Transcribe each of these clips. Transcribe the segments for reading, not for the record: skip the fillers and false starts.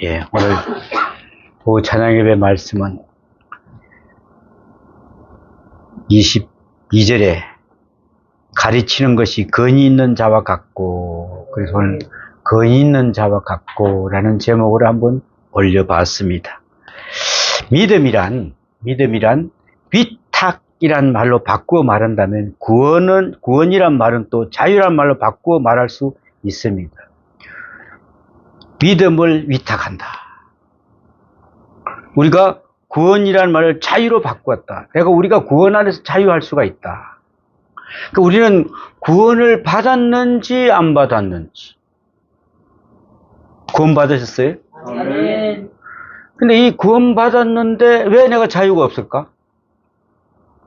예, 오늘 찬양예배 말씀은 22절에 가르치는 것이 근이 있는 자와 같고, 그래서 오늘 근이 있는 자와 같고 라는 제목으로 한번 올려봤습니다. 믿음이란 위탁이란 말로 바꾸어 말한다면 구원이란 말은 또 자유란 말로 바꾸어 말할 수 있습니다. 믿음을 위탁한다. 우리가 구원이라는 말을 자유로 바꾸었다. 우리가 구원 안에서 자유할 수가 있다. 그러니까 우리는 구원을 받았는지 안 받았는지. 구원 받으셨어요? 아멘. 근데 이 구원 받았는데 왜 내가 자유가 없을까?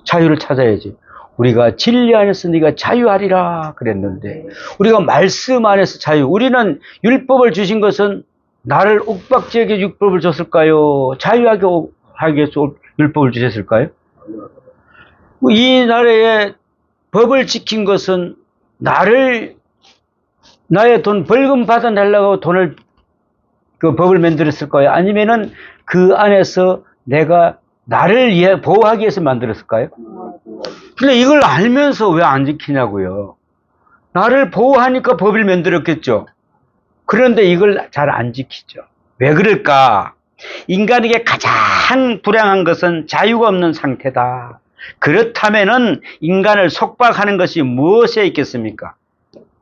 자유를 찾아야지. 우리가 진리 안에서 네가 자유하리라 그랬는데, 우리가 말씀 안에서 자유, 우리는 율법을 주신 것은 나를 옥박지에게 율법을 줬을까요? 자유하게 하기 위해서 율법을 주셨을까요? 이 나라에 법을 지킨 것은 나의 돈 벌금 받아내려고 그 법을 만들었을까요? 아니면은 그 안에서 내가 나를 보호하기 위해서 만들었을까요? 근데 이걸 알면서 왜 안 지키냐고요. 나를 보호하니까 법을 만들었겠죠. 그런데 이걸 잘 안 지키죠. 왜 그럴까? 인간에게 가장 불행한 것은 자유가 없는 상태다. 그렇다면은 인간을 속박하는 것이 무엇에 있겠습니까?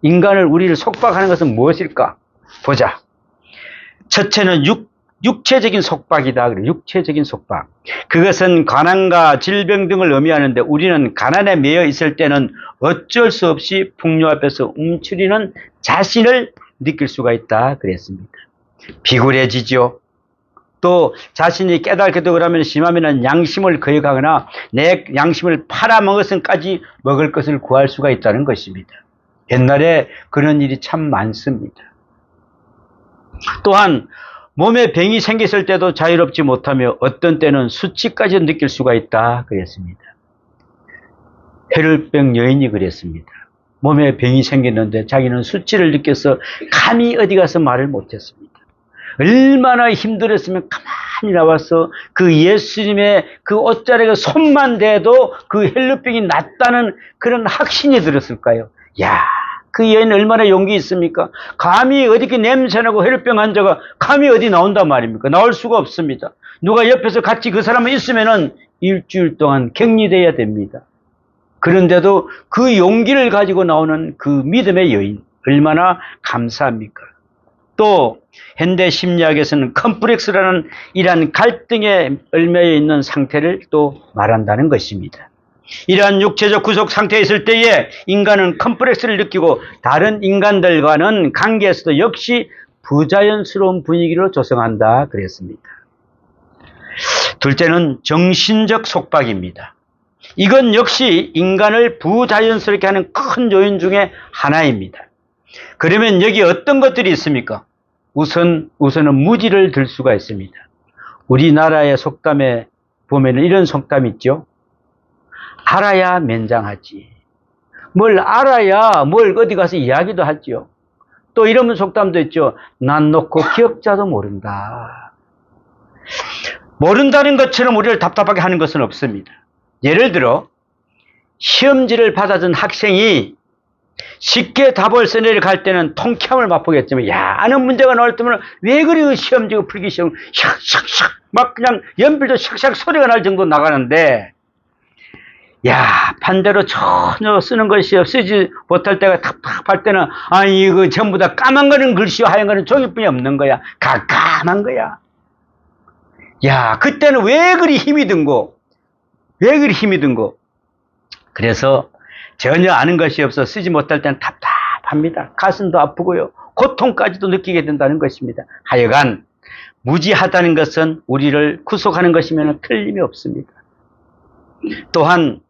우리를 속박하는 것은 무엇일까? 보자. 첫째는 육체적인 속박이다. 그래, 육체적인 속박. 그것은 가난과 질병 등을 의미하는데, 우리는 가난에 매여 있을 때는 어쩔 수 없이 풍요 앞에서 움츠리는 자신을 느낄 수가 있다 그랬습니다. 비굴해지죠. 또 자신이 깨닫게도 그러면 심하면 양심을 거역하거나 내 양심을 팔아먹어서까지 먹을 것을 구할 수가 있다는 것입니다. 옛날에 그런 일이 참 많습니다. 또한 몸에 병이 생겼을 때도 자유롭지 못하며 어떤 때는 수치까지 느낄 수가 있다 그랬습니다. 혈혈병 여인이 그랬습니다. 몸에 병이 생겼는데 자기는 수치를 느껴서 감히 어디 가서 말을 못했습니다. 얼마나 힘들었으면 가만히 나와서 그 예수님의 그 옷자락에 손만 대도 그 혈루병이 낫다는 그런 확신이 들었을까요? 그 여인 얼마나 용기 있습니까? 감히 어디 냄새나고 혈루병 환자가 감히 어디 나온단 말입니까? 나올 수가 없습니다. 누가 옆에서 같이 그 사람이 있으면은 일주일 동안 격리돼야 됩니다. 그런데도 그 용기를 가지고 나오는 그 믿음의 여인, 얼마나 감사합니까? 또 현대 심리학에서는 컴플렉스라는 이러한 갈등에 얽매여 있는 상태를 또 말한다는 것입니다. 이러한 육체적 구속 상태에 있을 때에 인간은 컴플렉스를 느끼고 다른 인간들과는 관계에서도 역시 부자연스러운 분위기로 조성한다 그랬습니다. 둘째는 정신적 속박입니다. 이건 역시 인간을 부자연스럽게 하는 큰 요인 중에 하나입니다. 그러면 여기 어떤 것들이 있습니까? 우선은 무지를 들 수가 있습니다. 우리나라의 속담에 보면 이런 속담이 있죠. 알아야 맨장하지. 뭘 알아야 뭘 어디 가서 이야기도 하죠. 또 이런 속담도 있죠. 난 놓고 기억자도 모른다. 모른다는 것처럼 우리를 답답하게 하는 것은 없습니다. 예를 들어 시험지를 받아준 학생이 쉽게 답을 써내려갈 때는 통쾌함을 맛보겠지만, 아는 문제가 나올 때면 왜 그리 시험지가 풀기 시험 샥샥샥 막 그냥 연필도 샥샥 소리가 날 정도 나가는데, 반대로 전혀 쓰는 글씨요 쓰지 못할 때가 답답할 때는 이거 전부 다 까만 거는 글씨요 하얀 거는 종이뿐이 없는 거야. 깜깜한 거야. 그때는 왜 그리 힘이 든고? 그래서 전혀 아는 것이 없어 쓰지 못할 때는 답답합니다. 가슴도 아프고요. 고통까지도 느끼게 된다는 것입니다. 하여간 무지하다는 것은 우리를 구속하는 것이면 틀림이 없습니다. 또한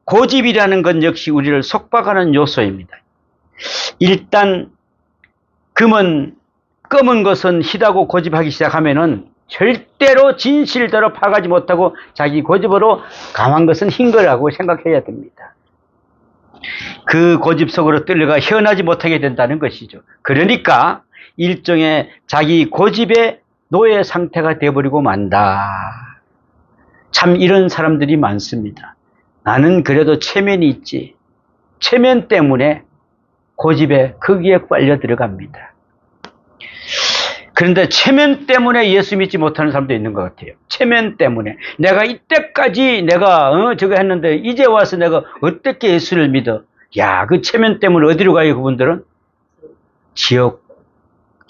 고집이라는 건 역시 우리를 속박하는 요소입니다. 일단 검은 것은 희다고 고집하기 시작하면은 절대로 진실대로 파가지 못하고 자기 고집으로 강한 것은 흰 거라고 생각해야 됩니다. 그 고집 속으로 끌려가 헤어나지 못하게 된다는 것이죠. 그러니까 일종의 자기 고집에 노예 상태가 되어버리고 만다. 참 이런 사람들이 많습니다. 나는 그래도 체면이 있지. 체면 때문에 고집에 거기에 빨려 들어갑니다. 그런데 체면 때문에 예수 믿지 못하는 사람도 있는 것 같아요. 체면 때문에. 내가 이때까지 내가 저거 했는데 이제 와서 내가 어떻게 예수를 믿어? 야, 그 체면 때문에 어디로 가요, 그분들은? 지옥.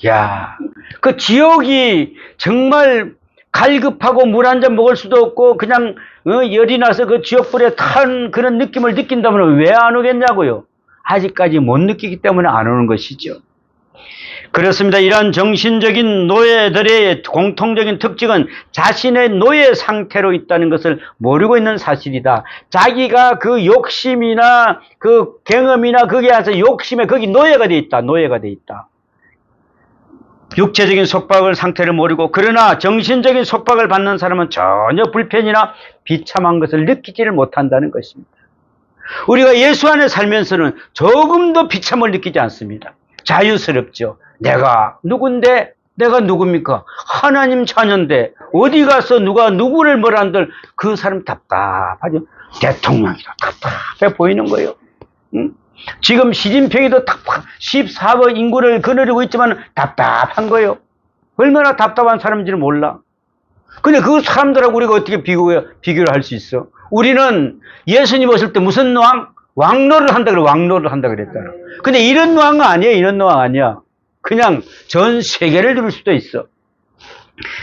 야, 그 지옥이 정말 갈급하고 물 한 잔 먹을 수도 없고 그냥 열이 나서 그 지옥불에 탄 그런 느낌을 느낀다면 왜 안 오겠냐고요? 아직까지 못 느끼기 때문에 안 오는 것이죠. 그렇습니다. 이러한 정신적인 노예들의 공통적인 특징은 자신의 노예 상태로 있다는 것을 모르고 있는 사실이다. 자기가 그 욕심이나 그 경험이나 거기에 와서 욕심에 거기 노예가 돼 있다. 노예가 돼 있다. 육체적인 속박을 상태를 모르고 그러나 정신적인 속박을 받는 사람은 전혀 불편이나 비참한 것을 느끼지를 못한다는 것입니다. 우리가 예수 안에 살면서는 조금도 비참을 느끼지 않습니다. 자유스럽죠. 내가 누군데? 내가 누굽니까? 하나님 자녀인데 어디 가서 누가 누구를 뭐라 한들 그 사람 답답하죠. 대통령이라 답답해 보이는 거예요. 응? 지금 시진핑이도 14억 인구를 거느리고 있지만 답답한 거예요. 얼마나 답답한 사람인지를 몰라. 근데 그 사람들하고 우리가 어떻게 비교를 할 수 있어? 우리는 예수님 오실 때 무슨 왕노를 한다 그래. 왕노를 한다 그랬잖아. 근데 이런 왕은 아니에요. 이런 왕 아니야. 그냥 전 세계를 누릴 수도 있어.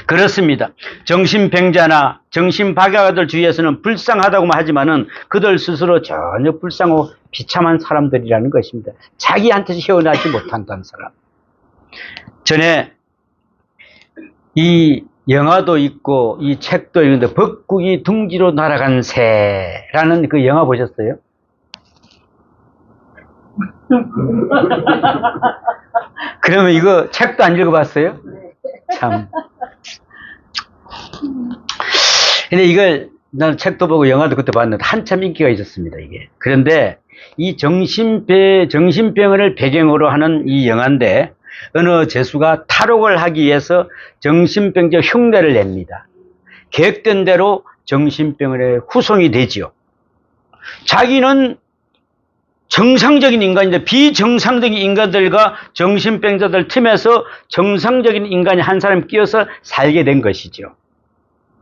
그렇습니다. 정신병자나 정신박약아들 주위에서는 불쌍하다고만 하지만은 그들 스스로 전혀 불쌍하고 비참한 사람들이라는 것입니다. 자기한테서 헤어나지 못한다는 사람. 전에 이 영화도 있고 이 책도 있는데 벚국이 둥지로 날아간 새라는 그 영화 보셨어요? 그러면 이거 책도 안 읽어봤어요? 참. 근데 이걸 나는 책도 보고 영화도 그때 봤는데 한참 인기가 있었습니다, 이게. 그런데 이 정신병을 배경으로 하는 이 영화인데 어느 죄수가 탈옥을 하기 위해서 정신병자 흉내를 냅니다. 계획된 대로 정신병원에 후송이 되지요. 자기는 정상적인 인간인데 비정상적인 인간들과 정신병자들 틈에서 정상적인 인간이 한 사람 끼어서 살게 된 것이죠.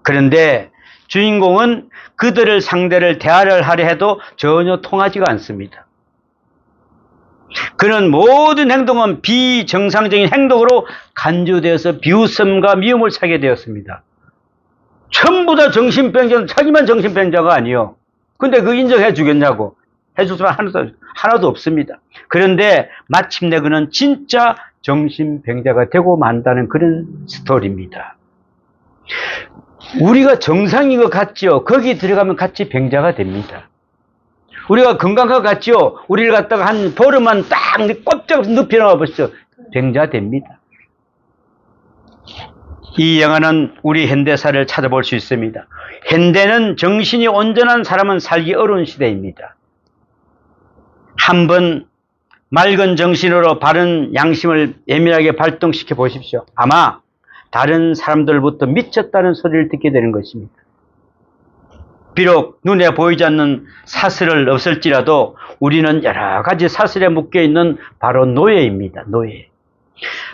그런데 주인공은 그들을 상대를 대화를 하려 해도 전혀 통하지가 않습니다. 그런 모든 행동은 비정상적인 행동으로 간주되어서 비웃음과 미움을 사게 되었습니다. 전부 다 정신병자는 자기만 정신병자가 아니요. 근데 그 인정해 주겠냐고. 해줄 수만 하나도 없습니다. 그런데 마침내 그는 진짜 정신병자가 되고 만다는 그런 스토리입니다. 우리가 정상인 것 같죠? 거기 들어가면 같이 병자가 됩니다. 우리가 건강한 것 같죠? 우리를 갖다가 한 보름만 딱 꼼짝 눕혀놔 보시죠. 병자 됩니다. 이 영화는 우리 현대사를 찾아볼 수 있습니다. 현대는 정신이 온전한 사람은 살기 어려운 시대입니다. 한번 맑은 정신으로 바른 양심을 예민하게 발동시켜 보십시오. 아마 다른 사람들부터 미쳤다는 소리를 듣게 되는 것입니다. 비록 눈에 보이지 않는 사슬을 없을지라도 우리는 여러 가지 사슬에 묶여있는 바로 노예입니다. 노예.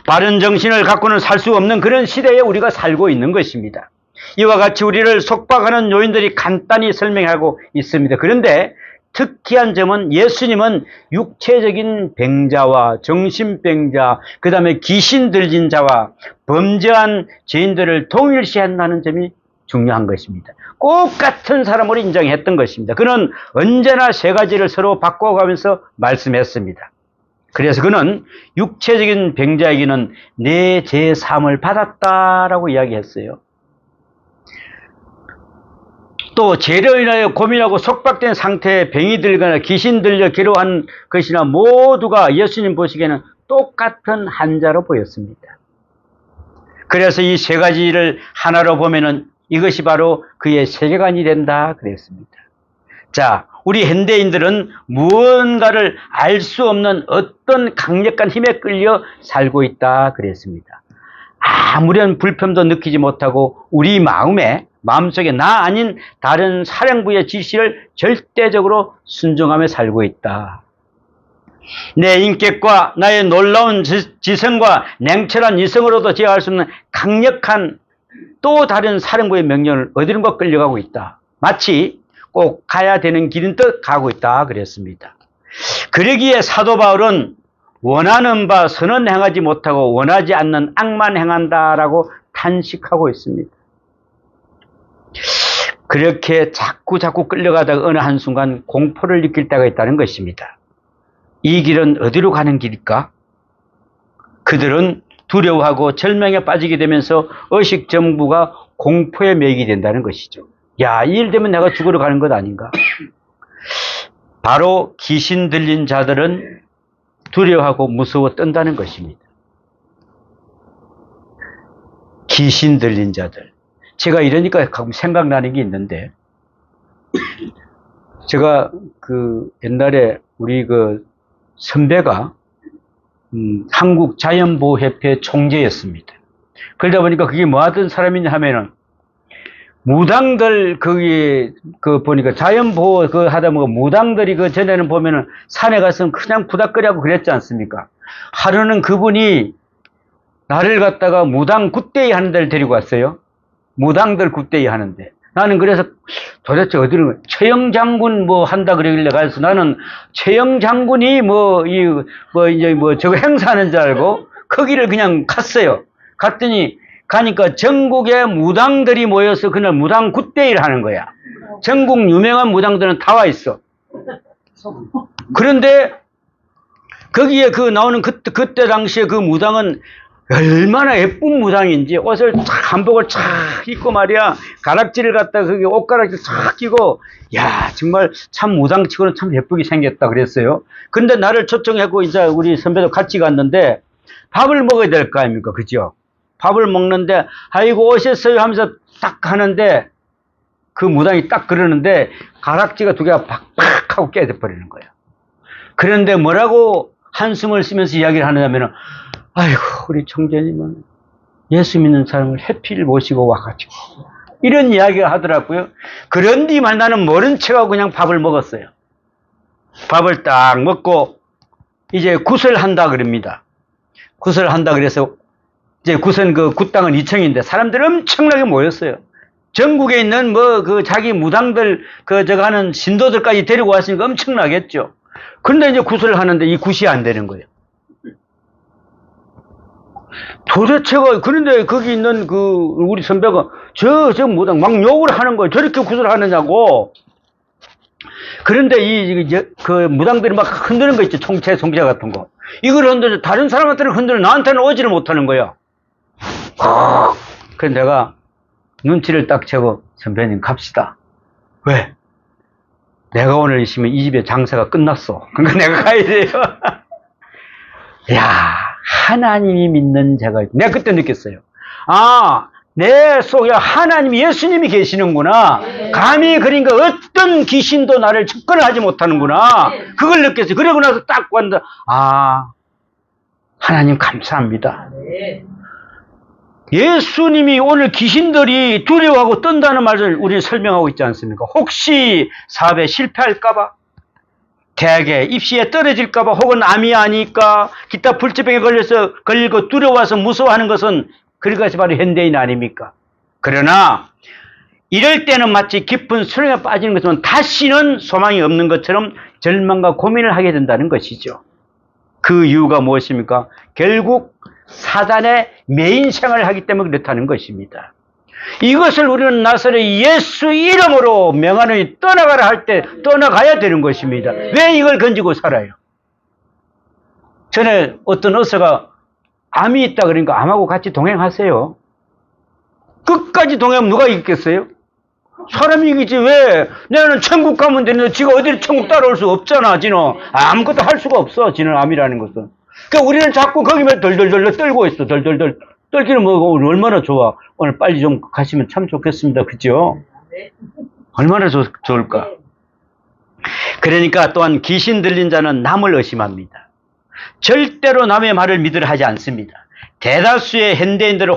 바른 정신을 갖고는 살 수 없는 그런 시대에 우리가 살고 있는 것입니다. 이와 같이 우리를 속박하는 요인들이 간단히 설명하고 있습니다. 그런데 특이한 점은 예수님은 육체적인 병자와 정신병자, 그 다음에 귀신 들린 자와 범죄한 죄인들을 동일시한다는 점이 중요한 것입니다. 똑같은 사람으로 인정했던 것입니다. 그는 언제나 세 가지를 서로 바꿔가면서 말씀했습니다. 그래서 그는 육체적인 병자에게는 내 죄 사함을 받았다라고 이야기했어요. 또 죄로 인하여 고민하고 속박된 상태에 병이 들거나 귀신 들려 괴로워한 것이나 모두가 예수님 보시기에는 똑같은 한자로 보였습니다. 그래서 이 세 가지를 하나로 보면은 이것이 바로 그의 세계관이 된다 그랬습니다. 자, 우리 현대인들은 무언가를 알 수 없는 어떤 강력한 힘에 끌려 살고 있다 그랬습니다. 아무런 불편도 느끼지 못하고 우리 마음속에 나 아닌 다른 사령부의 지시를 절대적으로 순종하며 살고 있다. 내 인격과 나의 놀라운 지성과 냉철한 이성으로도 제어할 수 없는 강력한 또 다른 사령부의 명령을 어디론가 끌려가고 있다. 마치 꼭 가야 되는 길인 듯 가고 있다 그랬습니다. 그러기에 사도 바울은 원하는 바 선은 행하지 못하고 원하지 않는 악만 행한다라고 탄식하고 있습니다. 그렇게 자꾸 끌려가다가 어느 한순간 공포를 느낄 때가 있다는 것입니다. 이 길은 어디로 가는 길일까? 그들은 두려워하고 절망에 빠지게 되면서 의식 전부가 공포에 매이게 된다는 것이죠. 야, 이 일 되면 내가 죽으러 가는 것 아닌가? 바로 귀신 들린 자들은 두려워하고 무서워 떤다는 것입니다. 귀신 들린 자들. 제가 이러니까 가끔 생각나는 게 있는데, 제가 옛날에 우리 선배가 한국 자연보호협회 총재였습니다. 그러다 보니까 그게 뭐 하던 사람이냐 하면은 무당들 보니까 자연보호 하다 보면 무당들이 전에는 보면은 산에 가서 그냥 구닥거리하고 그랬지 않습니까? 하루는 그분이 나를 갖다가 무당 굿데이 하는 데를 데리고 왔어요. 무당들 굿데이 하는데. 나는 그래서 도대체 어디로, 최영 장군 한다 그러길래 가서 나는 최영 장군이 저거 행사하는 줄 알고 거기를 그냥 갔어요. 갔더니 가니까 전국의 무당들이 모여서 그날 무당 굿데이를 하는 거야. 전국 유명한 무당들은 다 와 있어. 그런데 거기에 나오는 그때 당시에 그 무당은 얼마나 예쁜 무당인지 옷을 한복을 쫙 입고 말이야, 가락지를 갖다가 거기 옷가락지를 쫙 끼고, 야, 정말 참 무당치고는 참 예쁘게 생겼다 그랬어요. 근데 나를 초청했고 이제 우리 선배도 같이 갔는데 밥을 먹어야 될 거 아닙니까? 그죠? 밥을 먹는데 아이고 오셨어요 하면서 딱 하는데 그 무당이 딱 그러는데 가락지가 두 개가 팍팍 하고 깨져버리는 거예요. 그런데 뭐라고 한숨을 쉬면서 이야기를 하느냐면은, 아이고 우리 총재님은 예수 믿는 사람을 해피를 모시고 와가지고 이런 이야기를 하더라고요. 그런 뒤만 나는 모른 척하고 그냥 밥을 먹었어요. 밥을 딱 먹고 이제 굿을 한다 그럽니다. 굿을 한다 그래서 이제 굿은 굿당은 2층인데 사람들 엄청나게 모였어요. 전국에 있는 자기 무당들 저거 하는 신도들까지 데리고 왔으니까 엄청나겠죠. 그런데 이제 굿을 하는데 이 굿이 안 되는 거예요. 도대체가, 그런데 거기 있는 우리 선배가 저 무당 막 욕을 하는 거예요. 저렇게 굿을 하느냐고. 그런데 무당들이 막 흔드는 거 있죠. 총체, 송제 같은 거. 이걸 흔들어, 다른 사람한테는 흔들어, 나한테는 오지를 못하는 거야. 그래서 내가 눈치를 딱 채고, 선배님 갑시다. 왜? 내가 오늘 있으면 이 집에 장사가 끝났어. 그러니까 내가 가야 돼요. 야, 하나님이 믿는 자가 있고. 내가 그때 느꼈어요. 아, 내 속에 하나님, 예수님이 계시는구나. 감히 그러니까 어떤 귀신도 나를 접근을 하지 못하는구나. 그걸 느꼈어요. 그러고 나서 딱 왔는데, 아, 하나님 감사합니다. 예수님이 오늘 귀신들이 두려워하고 떤다는 말을 우리는 설명하고 있지 않습니까? 혹시 사업에 실패할까봐, 대학에 입시에 떨어질까봐, 혹은 암이 아니까, 기타 불치병에 걸리고 두려워서 무서워하는 것은 그것이 바로 현대인 아닙니까? 그러나 이럴 때는 마치 깊은 수렁에 빠지는 것처럼 다시는 소망이 없는 것처럼 절망과 고민을 하게 된다는 것이죠. 그 이유가 무엇입니까? 결국 사단의 메인 생활을 하기 때문에 그렇다는 것입니다. 이것을 우리는 나서는 예수 이름으로 명하노니 떠나가라 할 때 떠나가야 되는 것입니다. 왜 이걸 건지고 살아요? 전에 어떤 의사가 암이 있다 그러니까 암하고 같이 동행하세요. 끝까지 동행하면 누가 이기겠어요? 사람이 이기지. 왜? 내는 천국 가면 되는데 지가 어디를 천국 따라올 수 없잖아. 지는 아무것도 할 수가 없어. 지는 암이라는 것은. 그러니까 우리는 자꾸 거기만 덜덜덜 떨고 있어. 덜덜덜 떨기는 얼마나 좋아. 오늘 빨리 좀 가시면 참 좋겠습니다. 그죠? 얼마나 좋을까? 그러니까 또한 귀신 들린 자는 남을 의심합니다. 절대로 남의 말을 믿으려 하지 않습니다. 대다수의 현대인들은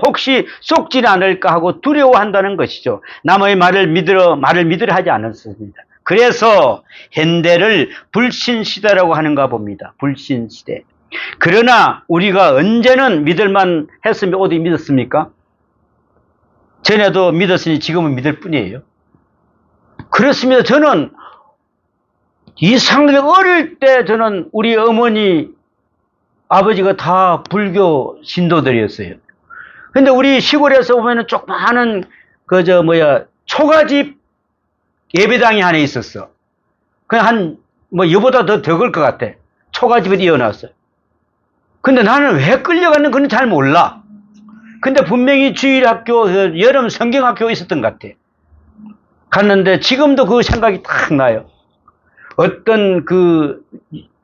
혹시 속지 않을까 하고 두려워한다는 것이죠. 남의 말을 믿으러 하지 않았습니다. 그래서 현대를 불신시대라고 하는가 봅니다. 불신시대. 그러나 우리가 언제는 믿을만 했으면 어디 믿었습니까? 전에도 믿었으니 지금은 믿을 뿐이에요. 그렇습니다. 저는 이상하게 어릴 때 저는 우리 어머니, 아버지가 다 불교 신도들이었어요. 근데 우리 시골에서 보면은 조그마한 초가집 예배당이 하나 있었어. 그냥 이보다 더 걸 것 같아. 초가집을 이어놨어요. 근데 나는 왜 끌려갔는지 그건 잘 몰라. 근데 분명히 주일학교, 여름 성경학교 있었던 것 같아. 갔는데 지금도 그 생각이 딱 나요.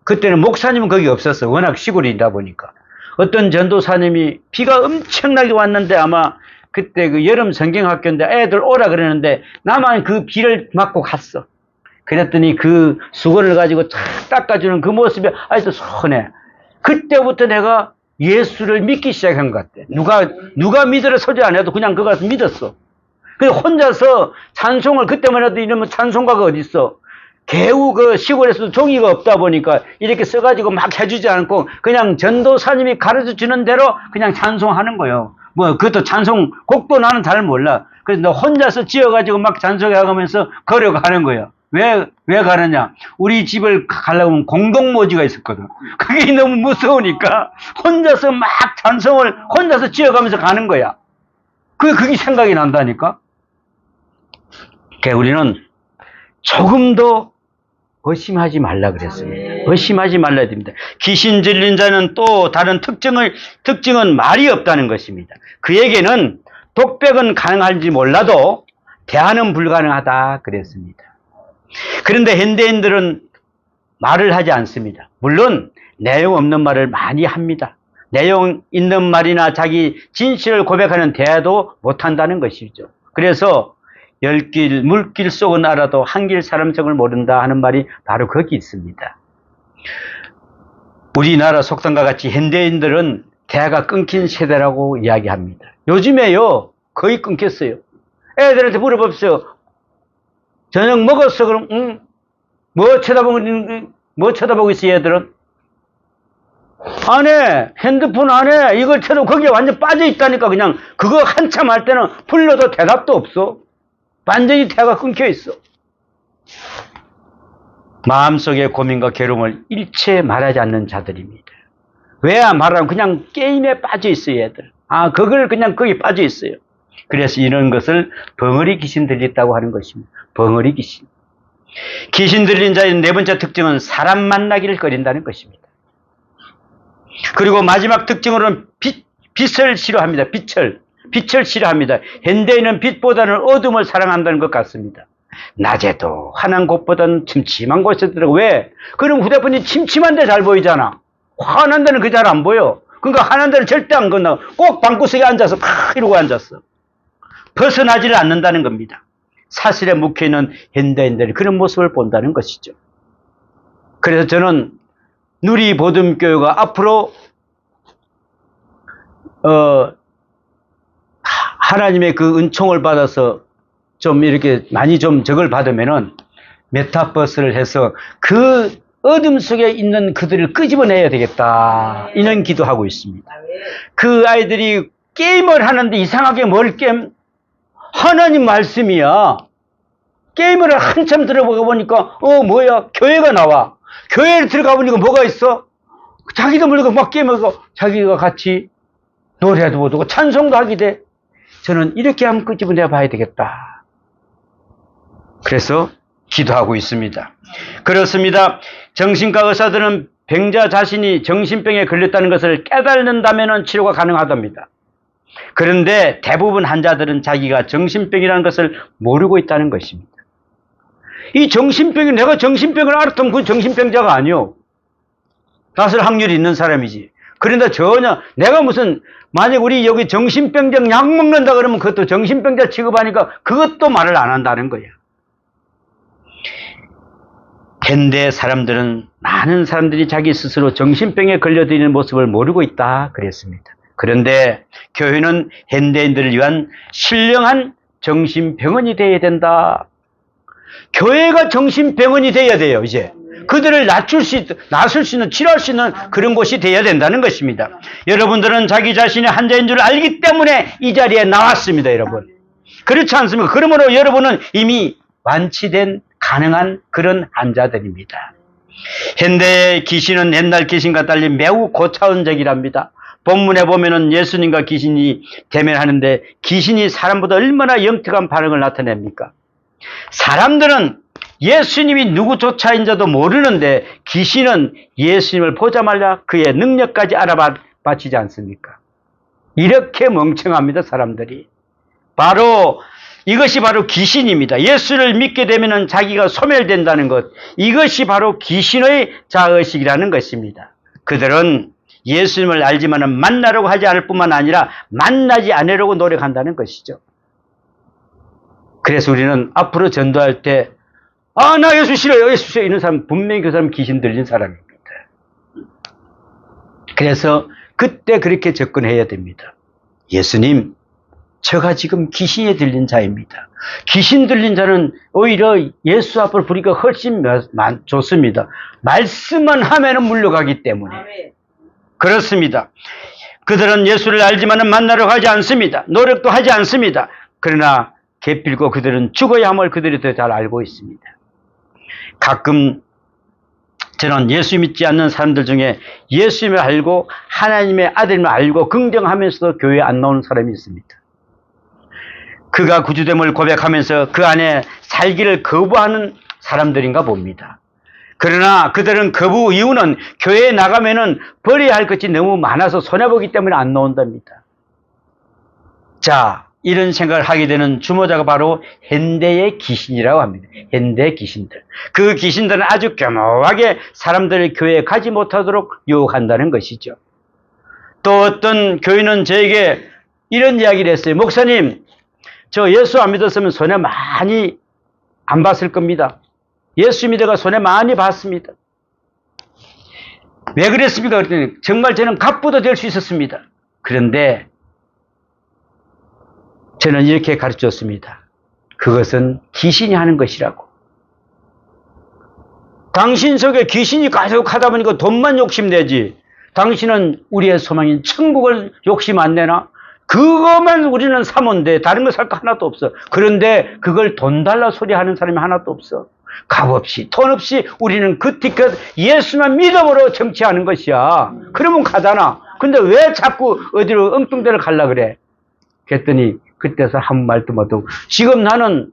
그때는 목사님은 거기 없었어. 워낙 시골이다 보니까. 어떤 전도사님이 비가 엄청나게 왔는데 아마 그때 그 여름 성경학교인데 애들 오라 그러는데 나만 그 비를 맞고 갔어. 그랬더니 그 수건을 가지고 탁 닦아주는 그 모습이 아직도 선해. 그때부터 내가 예수를 믿기 시작한 것 같아. 누가 믿으라 소리 안 해도 그냥 그거 가서 믿었어. 그래서 혼자서 찬송을, 그때만 해도 이러면 찬송가가 어딨어. 개우 시골에서도 종이가 없다 보니까 이렇게 써가지고 막 해주지 않고 그냥 전도사님이 가르쳐 주는 대로 그냥 찬송하는 거예요. 그것도 곡도 나는 잘 몰라. 그래서 너 혼자서 지어가지고 막 찬송해가면서 걸어가는 거예요. 왜 가느냐? 우리 집을 가려고 하면 공동모지가 있었거든. 그게 너무 무서우니까 혼자서 막 찬송을 혼자서 지어가면서 가는 거야. 그게 생각이 난다니까? 우리는 조금도 의심하지 말라 그랬습니다. 의심하지 말라야 됩니다. 귀신 들린 자는 또 다른 특징은 말이 없다는 것입니다. 그에게는 독백은 가능할지 몰라도 대화는 불가능하다 그랬습니다. 그런데 현대인들은 말을 하지 않습니다. 물론 내용 없는 말을 많이 합니다. 내용 있는 말이나 자기 진실을 고백하는 대화도 못한다는 것이죠. 그래서 열길 물길 속은 알아도 한길 사람 속을 모른다 하는 말이 바로 거기 있습니다. 우리나라 속담과 같이 현대인들은 대화가 끊긴 세대라고 이야기합니다. 요즘에요 거의 끊겼어요. 애들한테 물어봅시오. 저녁 먹었어? 그럼 응? 뭐 쳐다보고 있어 얘들은? 안 해. 핸드폰 안 해. 이걸 쳐도 거기에 완전 빠져 있다니까. 그냥 그거 한참 할 때는 불러도 대답도 없어. 완전히 대화가 끊겨 있어. 마음속의 고민과 괴로움을 일체 말하지 않는 자들입니다. 왜 말하면 그냥 게임에 빠져 있어요, 얘들. 그걸 그냥 거기 빠져 있어요. 그래서 이런 것을 벙어리 귀신 들렸다고 하는 것입니다. 벙어리 귀신. 귀신 들린 자의 네 번째 특징은 사람 만나기를 꺼린다는 것입니다. 그리고 마지막 특징으로는 빛을 싫어합니다. 빛을 싫어합니다. 현대인은 빛보다는 어둠을 사랑한다는 것 같습니다. 낮에도 환한 곳보다는 침침한 곳에 들어가고. 왜? 그럼 휴대폰이 침침한 데 잘 보이잖아. 환한 데는 그 잘 안 보여. 그러니까 환한 데는 절대 안 건너. 꼭 방구석에 앉아서 팍 이러고 앉았어. 벗어나지를 않는다는 겁니다. 사실에 묵혀있는 현대인들이 그런 모습을 본다는 것이죠. 그래서 저는 누리보듬교회가 앞으로 하나님의 그 은총을 받아서 좀 이렇게 많이 좀 적을 받으면은 메타버스를 해서 그 어둠 속에 있는 그들을 끄집어내야 되겠다. 이런 기도하고 있습니다. 그 아이들이 게임을 하는데 이상하게 뭘 게임? 하나님 말씀이야. 게임을 한참 들어보고 보니까 뭐야? 교회가 나와. 교회에 들어가 보니까 뭐가 있어? 자기도 모르고 막 게임하고 자기가 같이 노래도 부르고 찬송도 하게 돼. 저는 이렇게 한번 끄집어내 봐야 되겠다. 그래서 기도하고 있습니다. 그렇습니다. 정신과 의사들은 병자 자신이 정신병에 걸렸다는 것을 깨닫는다면 치료가 가능하답니다. 그런데 대부분 환자들은 자기가 정신병이라는 것을 모르고 있다는 것입니다. 이 정신병이 내가 정신병을 알았다면 그건 정신병자가 아니요. 낫을 확률이 있는 사람이지. 그런데 전혀 내가 만약 우리 여기 정신병자 약 먹는다 그러면 그것도 정신병자 취급하니까 그것도 말을 안 한다는 거야. 현대 사람들은 많은 사람들이 자기 스스로 정신병에 걸려들이는 모습을 모르고 있다 그랬습니다. 그런데 교회는 현대인들을 위한 신령한 정신병원이 되어야 된다. 교회가 정신병원이 되어야 돼요, 이제. 그들을 나술 수 있는, 치료할 수 있는 그런 곳이 되어야 된다는 것입니다. 여러분들은 자기 자신이 환자인 줄 알기 때문에 이 자리에 나왔습니다, 여러분. 그렇지 않습니까? 그러므로 여러분은 이미 완치된 가능한 그런 환자들입니다. 현대의 귀신은 옛날 귀신과 달리 매우 고차원적이랍니다. 본문에 보면은 예수님과 귀신이 대면하는데 귀신이 사람보다 얼마나 영특한 반응을 나타냅니까? 사람들은 예수님이 누구조차인지도 모르는데 귀신은 예수님을 보자마자 그의 능력까지 알아봐치지 않습니까? 이렇게 멍청합니다, 사람들이. 이것이 바로 귀신입니다. 예수를 믿게 되면 자기가 소멸된다는 것. 이것이 바로 귀신의 자의식이라는 것입니다. 그들은 예수님을 알지만 만나려고 하지 않을 뿐만 아니라 만나지 않으려고 노력한다는 것이죠. 그래서 우리는 앞으로 전도할 때 나 예수 싫어요, 예수 싫어요 이런 사람 분명히 그 사람 귀신 들린 사람입니다. 그래서 그때 그렇게 접근해야 됩니다. 예수님, 제가 지금 귀신에 들린 자입니다. 귀신 들린 자는 오히려 예수 앞으로 부르기가 훨씬 좋습니다. 말씀만 하면은 물러가기 때문에. 그렇습니다. 그들은 예수를 알지만 만나려고 하지 않습니다. 노력도 하지 않습니다. 그러나 기필코 그들은 죽어야 함을 그들이 더 잘 알고 있습니다. 가끔 저는 예수 믿지 않는 사람들 중에 예수님을 알고 하나님의 아들임을 알고 긍정하면서도 교회에 안 나오는 사람이 있습니다. 그가 구주됨을 고백하면서 그 안에 살기를 거부하는 사람들인가 봅니다. 그러나 그들은 거부 이유는 교회에 나가면은 버려야 할 것이 너무 많아서 손해보기 때문에 안 나온답니다. 자, 이런 생각을 하게 되는 주모자가 바로 현대의 귀신이라고 합니다. 현대의 귀신들. 그 귀신들은 아주 교묘하게 사람들을 교회에 가지 못하도록 유혹한다는 것이죠. 또 어떤 교인은 저에게 이런 이야기를 했어요. 목사님, 저 예수 안 믿었으면 손해 많이 안 봤을 겁니다. 예수 믿어가 손해 많이 봤습니다. 왜 그랬습니까? 그랬더니 정말 저는 갑부도 될 수 있었습니다. 그런데 저는 이렇게 가르쳤습니다. 그것은 귀신이 하는 것이라고. 당신 속에 귀신이 가득 하다 보니까 돈만 욕심내지. 당신은 우리의 소망인 천국을 욕심 안 내나? 그것만 우리는 사면 돼. 다른 거 살 거 하나도 없어. 그런데 그걸 돈 달라 소리 하는 사람이 하나도 없어. 값 없이, 돈 없이 우리는 그 티켓 예수만 믿음으로 정치하는 것이야. 그러면 가잖아. 근데 왜 자꾸 어디로 엉뚱대로 갈라 그래? 그랬더니 그때서 아무 말도 못하고 지금 나는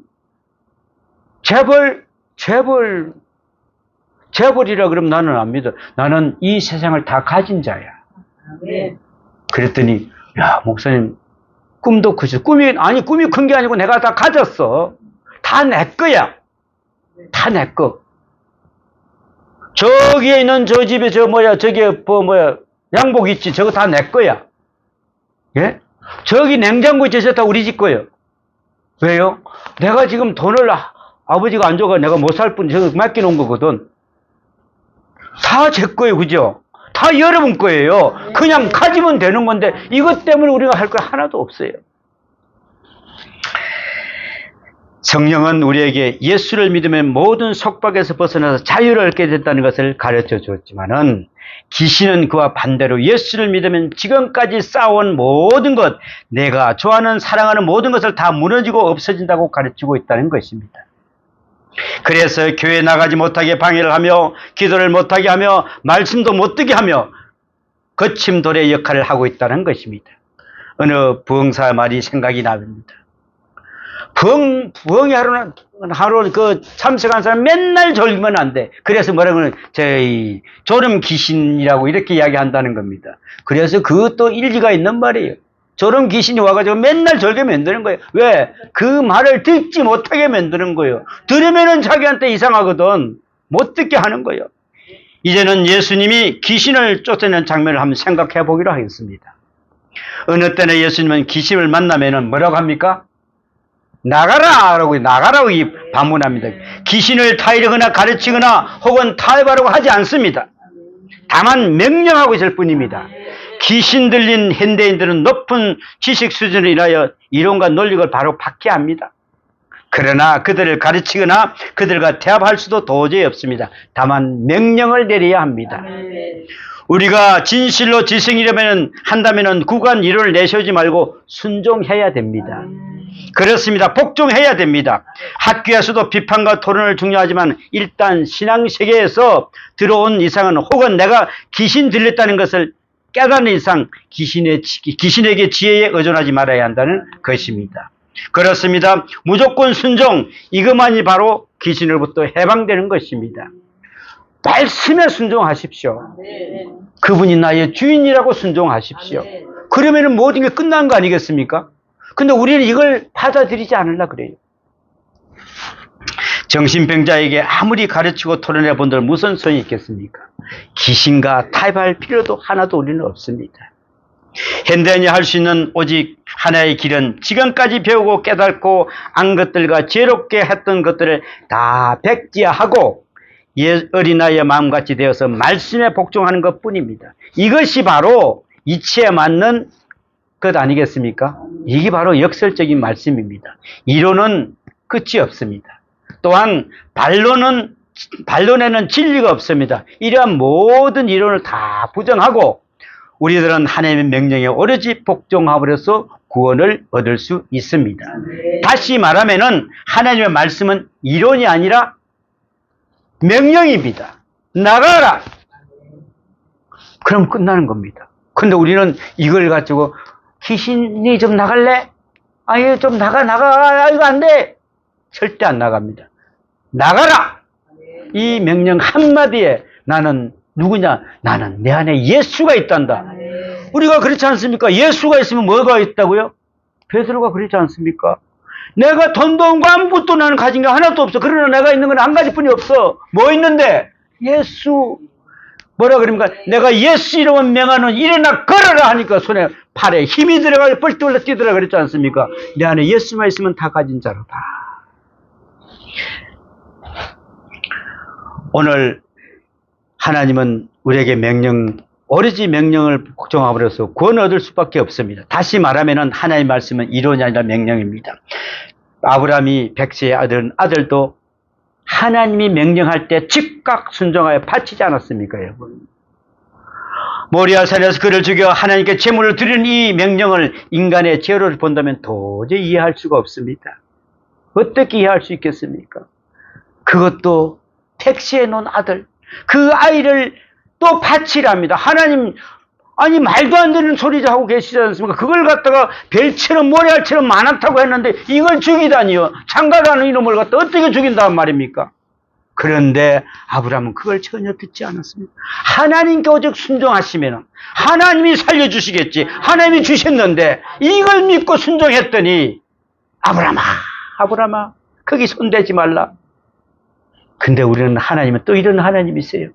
재벌이라 그러면 나는 안 믿어. 나는 이 세상을 다 가진 자야. 그랬더니 야, 목사님 꿈도 크죠. 꿈이 큰 게 아니고 내가 다 가졌어. 다 내 거야. 다 내 거. 저기에 있는 저 집에 저기에 양복 있지. 저거 다 내 거야. 예? 저기 냉장고 있지. 저거 다 우리 집 거예요. 왜요? 내가 지금 돈을 아버지가 안 줘가 내가 못 살 뿐 저거 맡겨놓은 거거든. 다 제 거예요. 그죠? 다 여러분 거예요. 그냥 가지면 되는 건데 이것 때문에 우리가 할 거 하나도 없어요. 성령은 우리에게 예수를 믿으면 모든 속박에서 벗어나서 자유를 얻게 됐다는 것을 가르쳐 주었지만은 귀신은 그와 반대로 예수를 믿으면 지금까지 쌓아온 모든 것, 내가 좋아하는 사랑하는 모든 것을 다 무너지고 없어진다고 가르치고 있다는 것입니다. 그래서 교회에 나가지 못하게 방해를 하며 기도를 못하게 하며 말씀도 못 듣게 하며 거침돌의 역할을 하고 있다는 것입니다. 어느 부흥사 말이 생각이 납니다. 부흥이 하루 그 참석한 사람 맨날 졸면 안 돼. 그래서 뭐라고 하면 저희 졸음 귀신이라고 이렇게 이야기한다는 겁니다. 그래서 그것도 일리가 있는 말이에요. 졸음 귀신이 와가지고 맨날 졸게 만드는 거예요. 왜? 그 말을 듣지 못하게 만드는 거예요. 들으면은 자기한테 이상하거든. 못 듣게 하는 거예요. 이제는 예수님이 귀신을 쫓아내는 장면을 한번 생각해 보기로 하겠습니다. 어느 때는 예수님은 귀신을 만나면은 뭐라고 합니까? 나가라! 나가라고 반문합니다. 귀신을 타이르거나 가르치거나 혹은 타협하라고 하지 않습니다. 다만 명령하고 있을 뿐입니다. 귀신 들린 현대인들은 높은 지식 수준을 인하여 이론과 논리를 바로 박해합니다. 그러나 그들을 가르치거나 그들과 대합할 수도 도저히 없습니다. 다만 명령을 내려야 합니다. 우리가 진실로 지성이라면 한다면 구간 이론을 내세우지 말고 순종해야 됩니다. 그렇습니다. 복종해야 됩니다. 학교에서도 비판과 토론을 중요하지만 일단 신앙세계에서 들어온 이상은 혹은 내가 귀신 들렸다는 것을 깨닫는 이상 귀신에게 지혜에 의존하지 말아야 한다는 것입니다. 그렇습니다. 무조건 순종, 이것만이 바로 귀신으로부터 해방되는 것입니다. 말씀에 순종하십시오. 그분이 나의 주인이라고 순종하십시오. 그러면 모든 게 끝난 거 아니겠습니까? 근데 우리는 이걸 받아들이지 않으려 그래요. 정신병자에게 아무리 가르치고 토론해 본들 무슨 소용이 있겠습니까? 귀신과 타협할 필요도 하나도 우리는 없습니다. 현대인이 할 수 있는 오직 하나의 길은 지금까지 배우고 깨닫고 안 것들과 지혜롭게 했던 것들을 다 백지화하고 어린아이의 마음같이 되어서 말씀에 복종하는 것뿐입니다. 이것이 바로 이치에 맞는 것 아니겠습니까? 이게 바로 역설적인 말씀입니다. 이론은 끝이 없습니다. 또한 반론에는 진리가 없습니다. 이러한 모든 이론을 다 부정하고 우리들은 하나님의 명령에 오로지 복종함으로써 구원을 얻을 수 있습니다. 다시 말하면은 하나님의 말씀은 이론이 아니라 명령입니다. 나가라! 그럼 끝나는 겁니다. 근데 우리는 이걸 가지고 귀신이 좀 나갈래? 아니 좀 나가 이거 안 돼! 절대 안 나갑니다. 나가라! 이 명령 한마디에 나는 누구냐? 나는 내 안에 예수가 있단다. 우리가 그렇지 않습니까? 예수가 있으면 뭐가 있다고요? 베드로가 그렇지 않습니까? 내가 돈도 없고 아무것도 나는 가진 게 하나도 없어. 그러나 내가 있는 건 한 가지뿐이 없어. 뭐 있는데? 예수. 뭐라 그럽니까? 내가 예수 이름은 명하는 일어나 걸어라 하니까 손에 팔에 힘이 들어가서 뻘떡 뛰더라 그랬지 않습니까? 내 안에 예수만 있으면 다 가진 자로다. 오늘 하나님은 우리에게 오로지 명령을 복종함으로써 구원을 얻을 수밖에 없습니다. 다시 말하면 하나님의 말씀은 이론이 아니라 명령입니다. 아브라함이 백세의 아들도 하나님이 명령할 때 즉각 순종하여 바치지 않았습니까, 여러분? 모리아 산에서 그를 죽여 하나님께 제물을 드리는 이 명령을 인간의 죄로 본다면 도저히 이해할 수가 없습니다. 어떻게 이해할 수 있겠습니까? 그것도 백세에 놓은 아들, 그 아이를 또 바치랍니다. 하나님, 아니 말도 안 되는 소리 하고 계시지 않습니까? 그걸 갖다가 벨처럼 모래알처럼 많았다고 했는데 이걸 죽이다니요. 장가라는 이놈을 갖다 어떻게 죽인단 말입니까? 그런데 아브라함은 그걸 전혀 듣지 않았습니다. 하나님께 오직 순종하시면 하나님이 살려주시겠지. 하나님이 주셨는데 이걸 믿고 순종했더니 아브라함아 거기 손대지 말라. 근데 우리는 하나님은 또 이런 하나님이세요.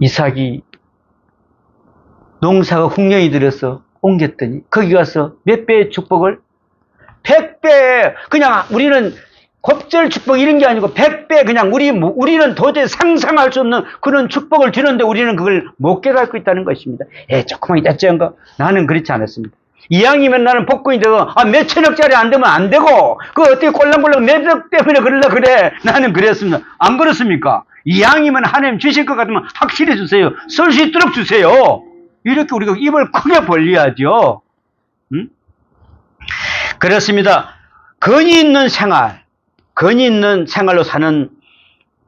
이삭이 농사가 흉년이 들어서 옮겼더니 거기 가서 몇 배의 축복을? 100배. 그냥 우리는 곱절 축복 이런 게 아니고 100배 그냥 우리는 도저히 상상할 수 없는 그런 축복을 주는데 우리는 그걸 못 깨닫고 있다는 것입니다. 조그만 짰지한 거. 나는 그렇지 않았습니다. 이왕이면 나는 복권이 되고 몇천억짜리 안 되면 안 되고 그거 어떻게 꼴랑꼴랑 몇억 때문에 그러려 그래. 나는 그랬습니다. 안 그렇습니까? 이왕이면 하나님 주실 것 같으면 확실히 주세요. 쓸 수 있도록 주세요. 이렇게 우리가 입을 크게 벌려야죠. 그렇습니다. 건의 있는 생활로 사는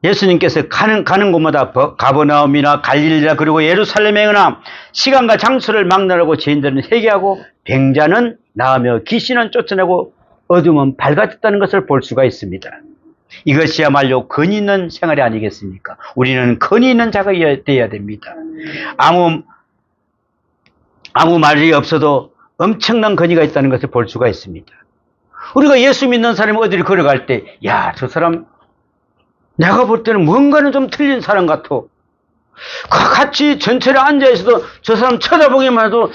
예수님께서 가는 곳마다 가버나움이나 갈릴리나 그리고 예루살렘에나 시간과 장소를 막론하고 죄인들은 회개하고 병자는 나으며 귀신은 쫓아내고 어둠은 밝아졌다는 것을 볼 수가 있습니다. 이것이야말로 건의 있는 생활이 아니겠습니까? 우리는 건의 있는 자가 되어야 됩니다. 아무 말이 없어도 엄청난 건의가 있다는 것을 볼 수가 있습니다. 우리가 예수 믿는 사람이 어디를 걸어갈 때, 저 사람, 내가 볼 때는 뭔가는 좀 틀린 사람 같아. 같이 전철에 앉아있어도 저 사람 쳐다보기만 해도,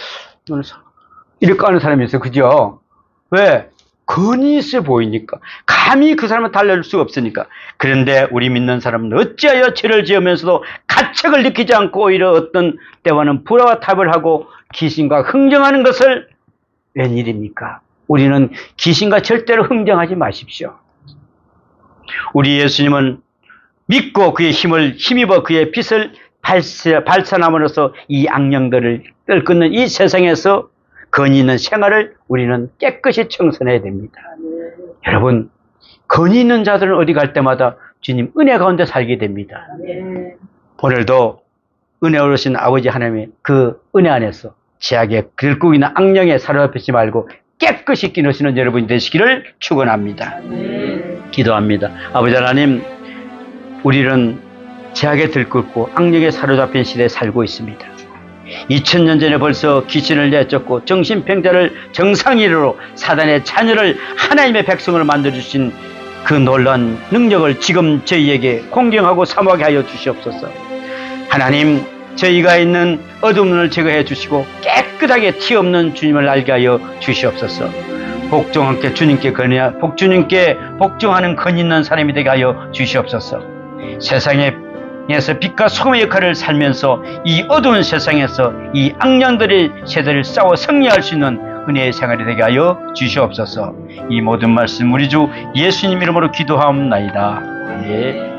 이렇게 하는 사람이 있어요. 그죠? 왜? 근이 있어 보이니까, 감히 그 사람을 달랠 수 없으니까. 그런데 우리 믿는 사람은 어찌하여 죄를 지으면서도 가책을 느끼지 않고 오히려 어떤 때와는 불화와 탑을 하고 귀신과 흥정하는 것을 웬일입니까? 우리는 귀신과 절대로 흥정하지 마십시오. 우리 예수님은 믿고 그의 힘입어 그의 빛을 발산함으로써 이 악령들을 끊는 이 세상에서 건의 있는 생활을 우리는 깨끗이 청산해야 됩니다. 여러분, 건의 있는 자들은 어디 갈 때마다 주님 은혜 가운데 살게 됩니다. 오늘도 은혜 어르신 아버지 하나님의 그 은혜 안에서 죄악의 들국이나 악령에 사로잡히지 말고 깨끗이 끼누시는 여러분이 되시기를 축원합니다. 기도합니다. 아버지 하나님, 우리는 죄악에 들끓고 악령에 사로잡힌 시대에 살고 있습니다. 2000년 전에 벌써 귀신을 내쫓고 정신병자를 정상인으로 사단의 자녀를 하나님의 백성으로 만들어주신 그 놀라운 능력을 지금 저희에게 공경하고 사모하게 하여 주시옵소서. 하나님, 저희가 있는 어두운 눈을 제거해 주시고 깨끗하게 티 없는 주님을 알게 하여 주시옵소서. 복종함께 주님께 복종하는 건 있는 사람이 되게 하여 주시옵소서. 세상에서 빛과 소금의 역할을 살면서 이 어두운 세상에서 이 악령들의 세대를 싸워 승리할 수 있는 은혜의 생활이 되게 하여 주시옵소서. 이 모든 말씀 우리 주 예수님 이름으로 기도하옵나이다. 예.